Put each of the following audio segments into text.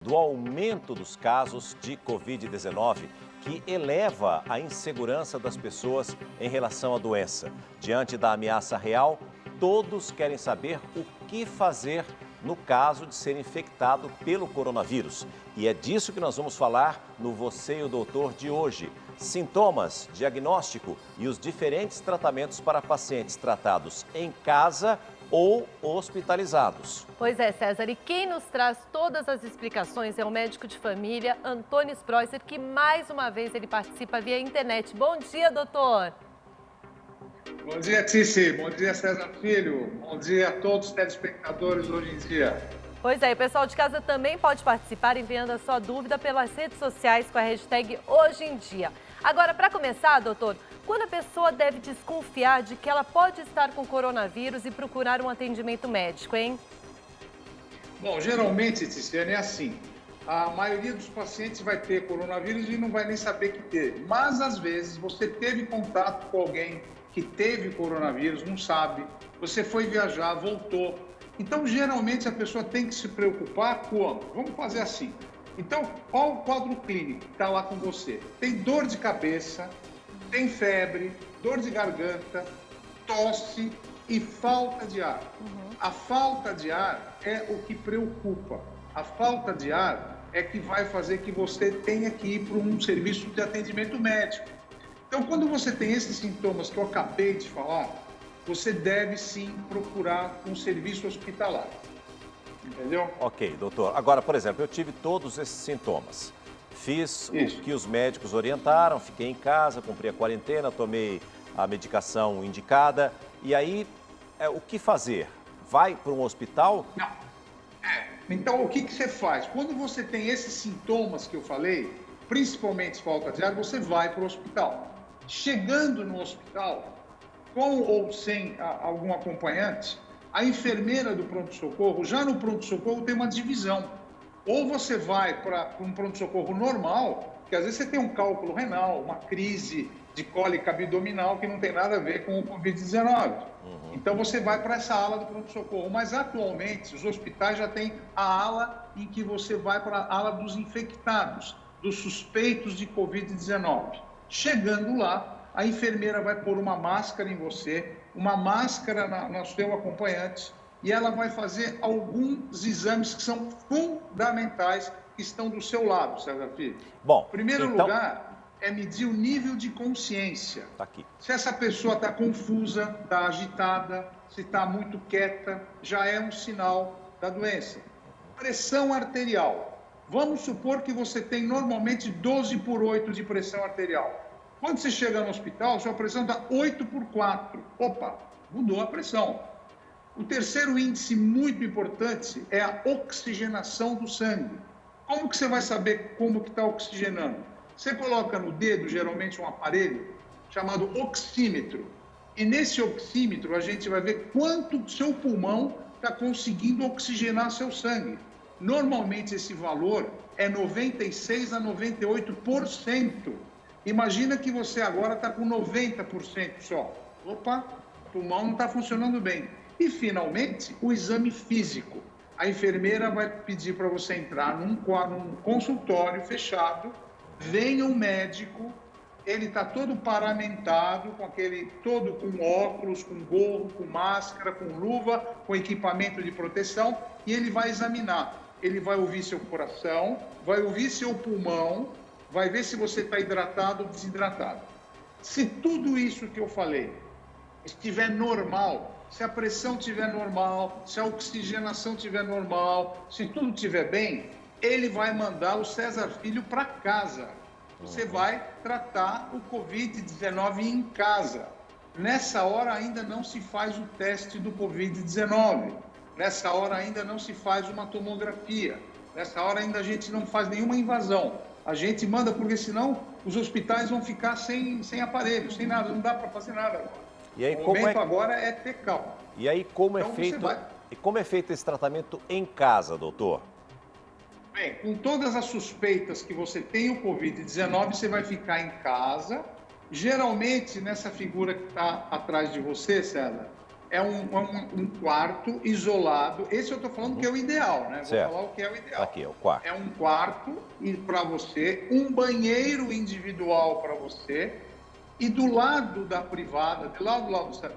Do aumento dos casos de Covid-19, que eleva a insegurança das pessoas em relação à doença. Diante da ameaça real, todos querem saber o que fazer no caso de ser infectado pelo coronavírus. E é disso que nós vamos falar no Você e o Doutor de hoje. Sintomas, diagnóstico e os diferentes tratamentos para pacientes tratados em casa ou hospitalizados. Pois é, César, e quem nos traz todas as explicações é o médico de família, Antônio Spreuser, que mais uma vez ele participa via internet. Bom dia, doutor! Bom dia, Tice. Bom dia, César Filho. Bom dia a todos os telespectadores hoje em dia. Pois é, e o pessoal de casa também pode participar enviando a sua dúvida pelas redes sociais com a hashtag Hoje em Dia. Agora, para começar, doutor, quando a pessoa deve desconfiar de que ela pode estar com coronavírus e procurar um atendimento médico, hein? Bom, geralmente, Ticiane, é assim. A maioria dos pacientes vai ter coronavírus e não vai nem saber que teve. Mas, às vezes, você teve contato com alguém que teve coronavírus, não sabe. Você foi viajar, voltou. Então, geralmente, a pessoa tem que se preocupar com... Vamos fazer assim. Então, qual o quadro clínico que está lá com você? Tem dor de cabeça, tem febre, dor de garganta, tosse e falta de ar. A falta de ar é o que preocupa. A falta de ar é que vai fazer que você tenha que ir para um serviço de atendimento médico. Então, quando você tem esses sintomas que eu acabei de falar, você deve sim procurar um serviço hospitalar. Entendeu? Ok, doutor. Agora, por exemplo, eu tive todos esses sintomas. Fiz o que os médicos orientaram, fiquei em casa, cumpri a quarentena, tomei a medicação indicada. E aí, o que fazer? Vai para um hospital? Não. Então, o que você faz? Quando você tem esses sintomas que eu falei, principalmente falta de ar, você vai para o hospital. Chegando no hospital, com ou sem algum acompanhante, a enfermeira do pronto-socorro, já no pronto-socorro tem uma divisão. Ou você vai para um pronto-socorro normal, que às vezes você tem um cálculo renal, uma crise de cólica abdominal que não tem nada a ver com o Covid-19. Então você vai para essa ala do pronto-socorro. Mas atualmente os hospitais já têm a ala em que você vai para a ala dos infectados, dos suspeitos de Covid-19. Chegando lá, a enfermeira vai pôr uma máscara em você, uma máscara no seu acompanhante, e ela vai fazer alguns exames que são fundamentais, que estão do seu lado, César Filho. Bom, Primeiro lugar é medir o nível de consciência. Tá aqui. Se essa pessoa está confusa, está agitada, se está muito quieta, já é um sinal da doença. Pressão arterial. Vamos supor que você tem normalmente 12/8 de pressão arterial. Quando você chega no hospital, sua pressão está 8/4. Opa, mudou a pressão. O terceiro índice muito importante é a oxigenação do sangue. Como que você vai saber como que está oxigenando? Você coloca no dedo, geralmente, um aparelho chamado oxímetro. E nesse oxímetro a gente vai ver quanto o seu pulmão está conseguindo oxigenar seu sangue. Normalmente esse valor é 96 a 98%. Imagina que você agora está com 90% só. Opa, o pulmão não está funcionando bem. E, finalmente, o exame físico. A enfermeira vai pedir para você entrar num consultório fechado, venha um médico, ele está todo paramentado, todo com óculos, com gorro, com máscara, com luva, com equipamento de proteção, e ele vai examinar. Ele vai ouvir seu coração, vai ouvir seu pulmão, vai ver se você está hidratado ou desidratado. Se tudo isso que eu falei estiver normal, se a pressão estiver normal, se a oxigenação estiver normal, se tudo estiver bem, ele vai mandar o César Filho para casa. Você vai tratar o Covid-19 em casa. Nessa hora ainda não se faz o teste do Covid-19. Nessa hora ainda não se faz uma tomografia. Nessa hora ainda a gente não faz nenhuma invasão. A gente manda, porque senão os hospitais vão ficar sem aparelho, sem nada, não dá para fazer nada. E aí, o momento agora é ter calma. E aí, como Então, é feito esse tratamento em casa, doutor? Bem, com todas as suspeitas que você tem o Covid-19, você vai ficar em casa. Geralmente, nessa figura que está atrás de você, César, é um quarto isolado. Esse eu estou falando que é o ideal, né? Certo. Vou falar o que é o ideal. Aqui, o quarto. É um quarto para você, um banheiro individual para você, e do lado da privada, do lado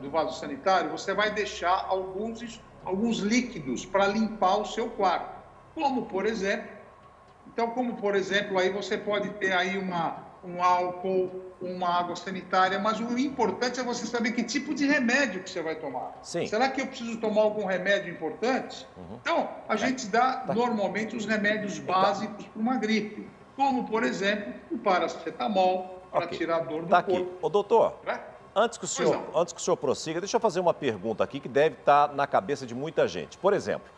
do vaso sanitário, você vai deixar alguns líquidos para limpar o seu quarto. Como, por exemplo, aí você pode ter aí um álcool, uma água sanitária, mas o importante é você saber que tipo de remédio que você vai tomar. Sim. Será que eu preciso tomar algum remédio importante? Então, a gente dá normalmente os remédios básicos para uma gripe, como, por exemplo, o paracetamol, para tirar a dor do corpo. Aqui. Ô, doutor, Né? antes que o senhor prossiga, deixa eu fazer uma pergunta aqui que deve estar na cabeça de muita gente. Por exemplo,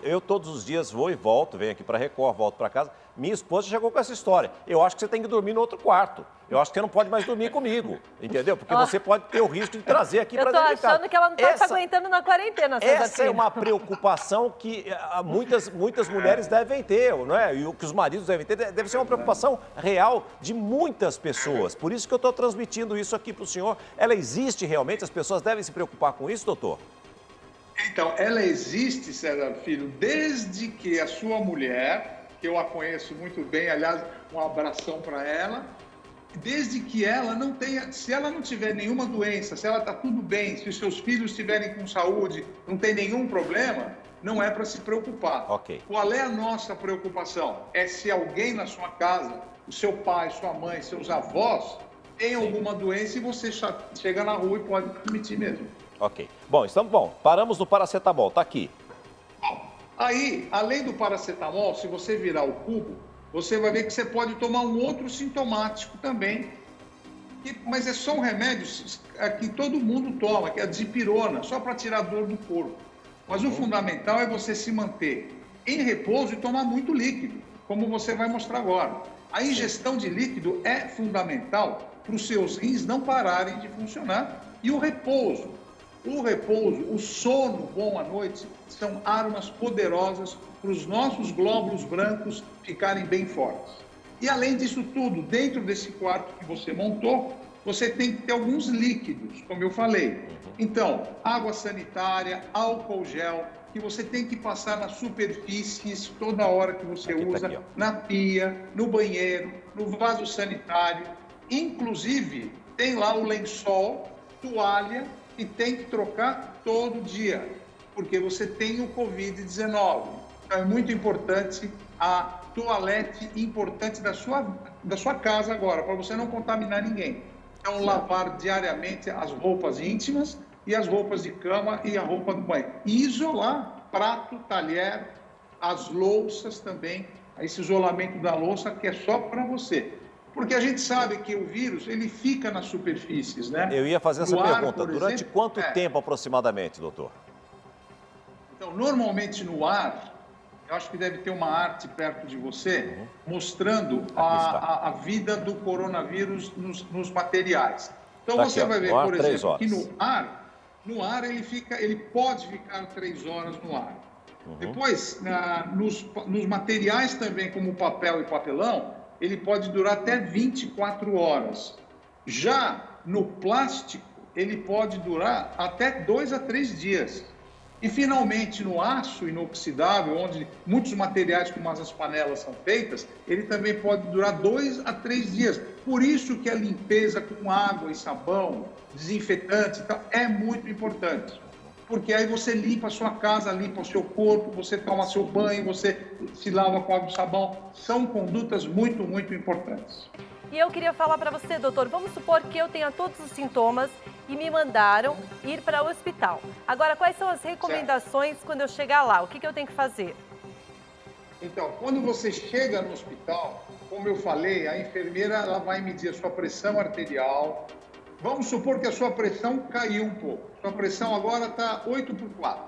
eu todos os dias vou e volto, venho aqui para Record, volto para casa. Minha esposa chegou com essa história. Eu acho que você tem que dormir no outro quarto. Eu acho que você não pode mais dormir comigo, entendeu? Porque você pode ter o risco de trazer aqui para dentro de casa. Eu tô achando que ela não está se aguentando na quarentena, César Essa é uma preocupação que muitas mulheres devem ter, não é? E o que os maridos devem ter, deve ser uma preocupação real de muitas pessoas. Por isso que eu estou transmitindo isso aqui para o senhor. Ela existe realmente? As pessoas devem se preocupar com isso, doutor? Então, ela existe, César Filho, desde que a sua mulher, que eu a conheço muito bem, aliás, um abração para ela, desde que ela não tenha, se ela não tiver nenhuma doença, se ela está tudo bem, se os seus filhos estiverem com saúde, não tem nenhum problema, não é para se preocupar. Ok. Qual é a nossa preocupação? É se alguém na sua casa, o seu pai, sua mãe, seus avós, tem alguma doença e você chega na rua e pode transmitir mesmo. Ok. Bom, paramos no paracetamol, tá aqui. Aí, além do paracetamol, se você virar o cubo, você vai ver que você pode tomar um outro sintomático também. Mas é só um remédio que todo mundo toma, que é a dipirona, só para tirar dor do corpo. Mas o fundamental é você se manter em repouso e tomar muito líquido, como você vai mostrar agora. A ingestão de líquido é fundamental para os seus rins não pararem de funcionar. E o repouso, o sono bom à noite, são armas poderosas para os nossos glóbulos brancos ficarem bem fortes. E além disso tudo, dentro desse quarto que você montou, você tem que ter alguns líquidos, como eu falei. Então, água sanitária, álcool gel, que você tem que passar nas superfícies toda hora que você usa, na pia, no banheiro, no vaso sanitário. Inclusive, tem lá o lençol, toalha, e tem que trocar todo dia, porque você tem o Covid-19. Então, é muito importante a toalete importante da sua casa agora, para você não contaminar ninguém. Então, lavar diariamente as roupas íntimas e as roupas de cama e a roupa do banho. E isolar prato, talher, as louças também, esse isolamento da louça que é só para você. Porque a gente sabe que o vírus, ele fica nas superfícies, né? Eu ia fazer essa pergunta. Durante exemplo, quanto tempo aproximadamente, doutor? Então, normalmente no ar, eu acho que deve ter uma arte perto de você, mostrando a vida do coronavírus nos materiais. Então, você vai ver, por exemplo, que no ar ele pode ficar 3 horas no ar. Depois, nos materiais também, como papel e papelão, ele pode durar até 24 horas. Já no plástico, ele pode durar até 2 a 3 dias. E, finalmente, no aço inoxidável, onde muitos materiais, como as panelas, são feitas, ele também pode durar 2 a 3 dias. Por isso que a limpeza com água e sabão, desinfetante, é muito importante. Porque aí você limpa a sua casa, limpa o seu corpo, você toma seu banho, você se lava com água e sabão. São condutas muito, muito importantes. E eu queria falar para você, doutor, vamos supor que eu tenha todos os sintomas e me mandaram ir para o hospital. Agora, quais são as recomendações quando eu chegar lá? O que eu tenho que fazer? Então, quando você chega no hospital, como eu falei, a enfermeira ela vai medir a sua pressão arterial. Vamos supor que a sua pressão caiu um pouco. Sua pressão agora está 8/4.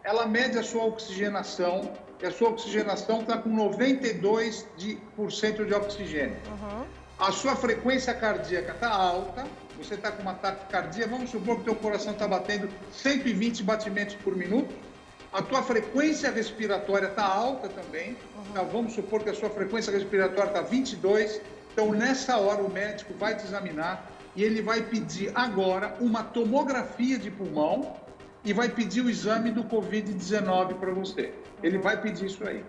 Ela mede a sua oxigenação, e a sua oxigenação está com 92% de oxigênio. A sua frequência cardíaca está alta, você está com uma taquicardia, vamos supor que o teu coração está batendo 120 batimentos por minuto. A tua frequência respiratória está alta também, então, vamos supor que a sua frequência respiratória está 22. Então, nessa hora, o médico vai te examinar e ele vai pedir agora uma tomografia de pulmão, e vai pedir o exame do Covid-19 para você. Ele vai pedir isso aí.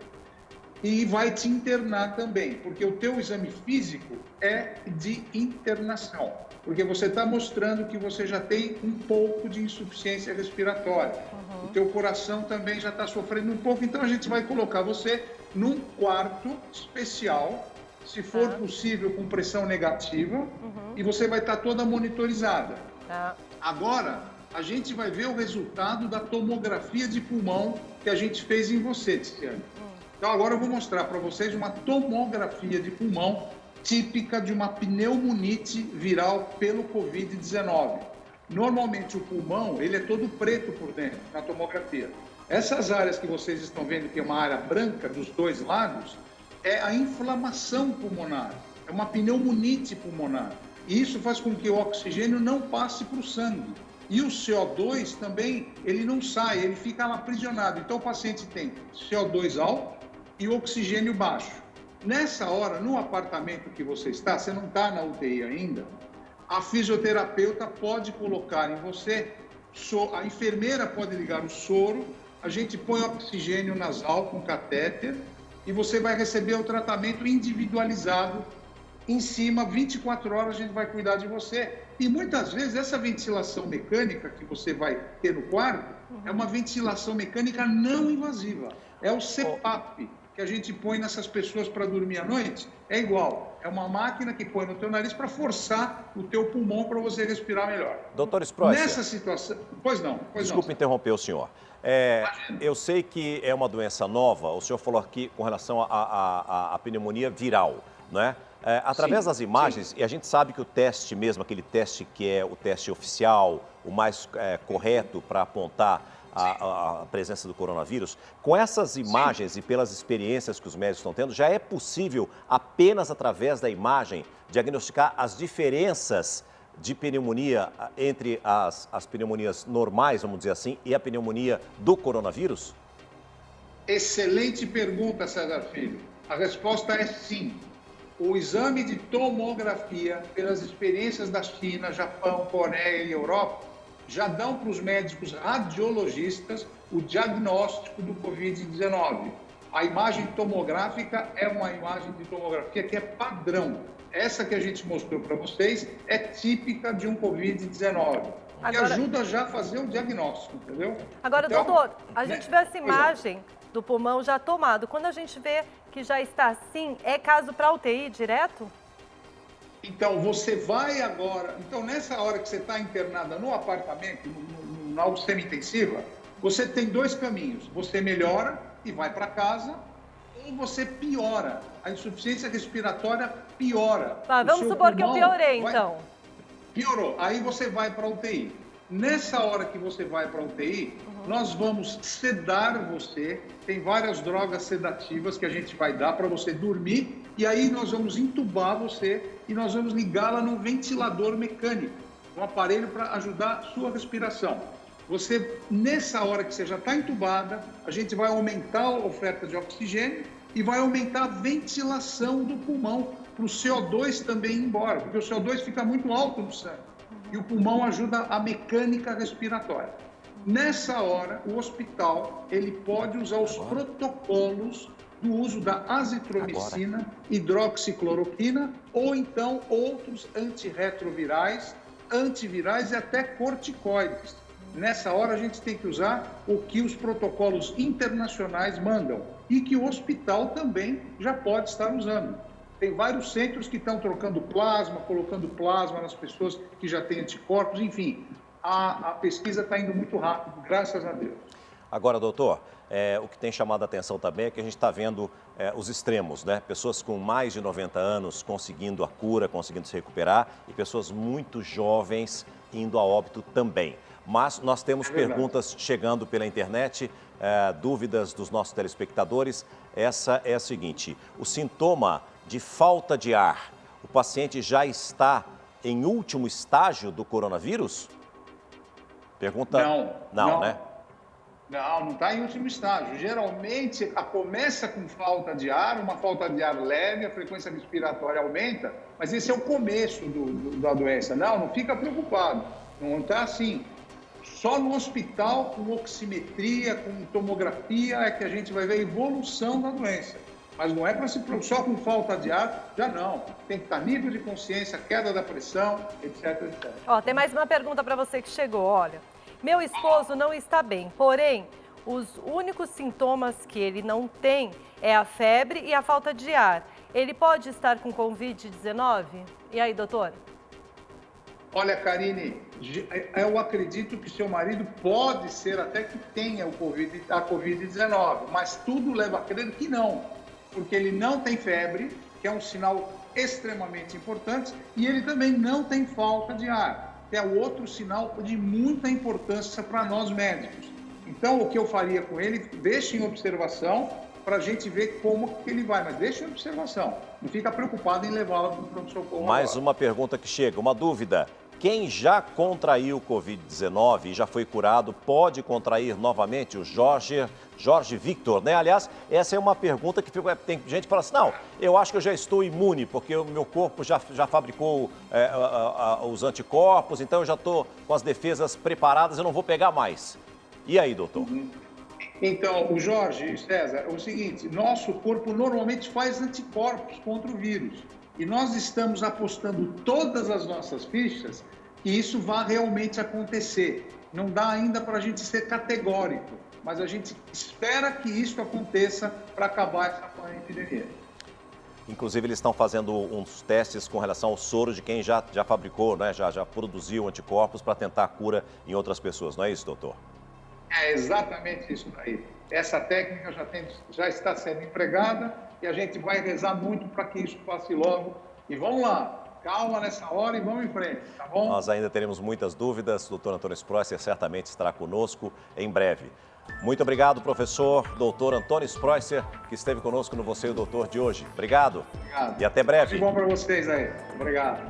E vai te internar também, porque o teu exame físico é de internação, porque você está mostrando que você já tem um pouco de insuficiência respiratória. O teu coração também já está sofrendo um pouco, então a gente vai colocar você num quarto especial, se for possível com pressão negativa, e você vai estar toda monitorizada. Agora, a gente vai ver o resultado da tomografia de pulmão que a gente fez em você, Tiziane. Então, agora eu vou mostrar para vocês uma tomografia de pulmão típica de uma pneumonite viral pelo Covid-19. Normalmente, o pulmão, ele é todo preto por dentro, na tomografia. Essas áreas que vocês estão vendo, que é uma área branca dos dois lados, é a inflamação pulmonar, é uma pneumonite pulmonar. E isso faz com que o oxigênio não passe para o sangue. E o CO2 também, ele não sai, ele fica lá aprisionado. Então, o paciente tem CO2 alto e oxigênio baixo. Nessa hora, no apartamento que você está, você não está na UTI ainda, a fisioterapeuta pode colocar em você, a enfermeira pode ligar o soro, a gente põe oxigênio nasal com catéter e você vai receber o tratamento individualizado. Em cima, 24 horas a gente vai cuidar de você. E muitas vezes essa ventilação mecânica que você vai ter no quarto é uma ventilação mecânica não invasiva. É o CPAP que a gente põe nessas pessoas para dormir à noite. É igual. É uma máquina que põe no teu nariz para forçar o teu pulmão para você respirar melhor. Doutor Sprois. Nessa situação... Pois não. Desculpe interromper o senhor. Eu sei que é uma doença nova. O senhor falou aqui com relação à pneumonia viral, não é? Através das imagens, e a gente sabe que o teste mesmo, aquele teste que é o teste oficial, o mais correto para apontar a presença do coronavírus, com essas imagens e pelas experiências que os médicos estão tendo, já é possível, apenas através da imagem, diagnosticar as diferenças de pneumonia entre as pneumonias normais, vamos dizer assim, e a pneumonia do coronavírus? Excelente pergunta, César Filho. A resposta é sim. O exame de tomografia, pelas experiências da China, Japão, Coreia e Europa, já dão para os médicos radiologistas o diagnóstico do Covid-19. A imagem tomográfica é uma imagem de tomografia que é padrão. Essa que a gente mostrou para vocês é típica de um Covid-19, que ajuda já a fazer o diagnóstico, entendeu? Agora, então, doutor, a gente vê essa imagem do pulmão já tomado. Quando a gente vê que já está assim, é caso para UTI direto? Então, você vai agora... Então, nessa hora que você está internada no apartamento, na UTI semi-intensiva, você tem dois caminhos. Você melhora e vai para casa, ou você piora. A insuficiência respiratória piora. Tá, vamos supor que eu piorei, então. Piorou. Aí você vai para a UTI. Nessa hora que você vai para a UTI, nós vamos sedar você. Tem várias drogas sedativas que a gente vai dar para você dormir. E aí nós vamos entubar você e nós vamos ligá-la num ventilador mecânico, um aparelho para ajudar a sua respiração. Você, nessa hora que você já está entubada, a gente vai aumentar a oferta de oxigênio e vai aumentar a ventilação do pulmão para o CO2 também ir embora, porque o CO2 fica muito alto no sangue e o pulmão ajuda a mecânica respiratória. Nessa hora, o hospital ele pode usar os protocolos do uso da azitromicina, hidroxicloroquina ou então outros antirretrovirais, antivirais e até corticoides. Nessa hora a gente tem que usar o que os protocolos internacionais mandam e que o hospital também já pode estar usando. Tem vários centros que estão trocando plasma, colocando plasma nas pessoas que já têm anticorpos, enfim. A pesquisa está indo muito rápido, graças a Deus. Agora, doutor, o que tem chamado a atenção também é que a gente está vendo os extremos, né? Pessoas com mais de 90 anos conseguindo a cura, conseguindo se recuperar e pessoas muito jovens indo a óbito também. Mas nós temos perguntas chegando pela internet, dúvidas dos nossos telespectadores. Essa é a seguinte: o sintoma de falta de ar, o paciente já está em último estágio do coronavírus? Pergunta... Não, né? Não está em último estágio. Geralmente, começa com falta de ar, uma falta de ar leve, a frequência respiratória aumenta, mas esse é o começo da doença. Não fica preocupado, não está assim. Só no hospital, com oximetria, com tomografia, é que a gente vai ver a evolução da doença. Mas não é para se preocupar só com falta de ar, já não. Tem que estar nível de consciência, queda da pressão, etc, etc. Ó, tem mais uma pergunta para você que chegou, olha. Meu esposo não está bem, porém, os únicos sintomas que ele não tem é a febre e a falta de ar. Ele pode estar com Covid-19? E aí, doutor? Olha, Karine, eu acredito que seu marido pode ser até que tenha a Covid-19, mas tudo leva a crer que não, porque ele não tem febre, que é um sinal extremamente importante, e ele também não tem falta de ar, que é outro sinal de muita importância para nós médicos. Então, o que eu faria com ele, deixe em observação para a gente ver como que ele vai, mas deixe em observação. Não fica preocupado em levá-lo para o pronto-socorro. Mais uma pergunta que chega, uma dúvida. Quem já contraiu Covid-19 e já foi curado, pode contrair novamente o Jorge Victor, né? Aliás, essa é uma pergunta que tem gente que fala assim, não, eu acho que eu já estou imune, porque o meu corpo já fabricou os anticorpos, então eu já estou com as defesas preparadas, eu não vou pegar mais. E aí, doutor? Então, o Jorge, César, é o seguinte, nosso corpo normalmente faz anticorpos contra o vírus. E nós estamos apostando todas as nossas fichas que isso vá realmente acontecer. Não dá ainda para a gente ser categórico, mas a gente espera que isso aconteça para acabar essa epidemia. Inclusive, eles estão fazendo uns testes com relação ao soro de quem já fabricou, né? já produziu anticorpos para tentar a cura em outras pessoas, não é isso, doutor? É exatamente isso daí. Essa técnica já está sendo empregada e a gente vai rezar muito para que isso passe logo. E vamos lá, calma nessa hora e vamos em frente, tá bom? Nós ainda teremos muitas dúvidas. O doutor Antônio Spreusser certamente estará conosco em breve. Muito obrigado, professor doutor Antônio Spreusser, que esteve conosco no Você e o Doutor de hoje. Obrigado. Obrigado. E até breve. Tudo bom para vocês aí. Obrigado.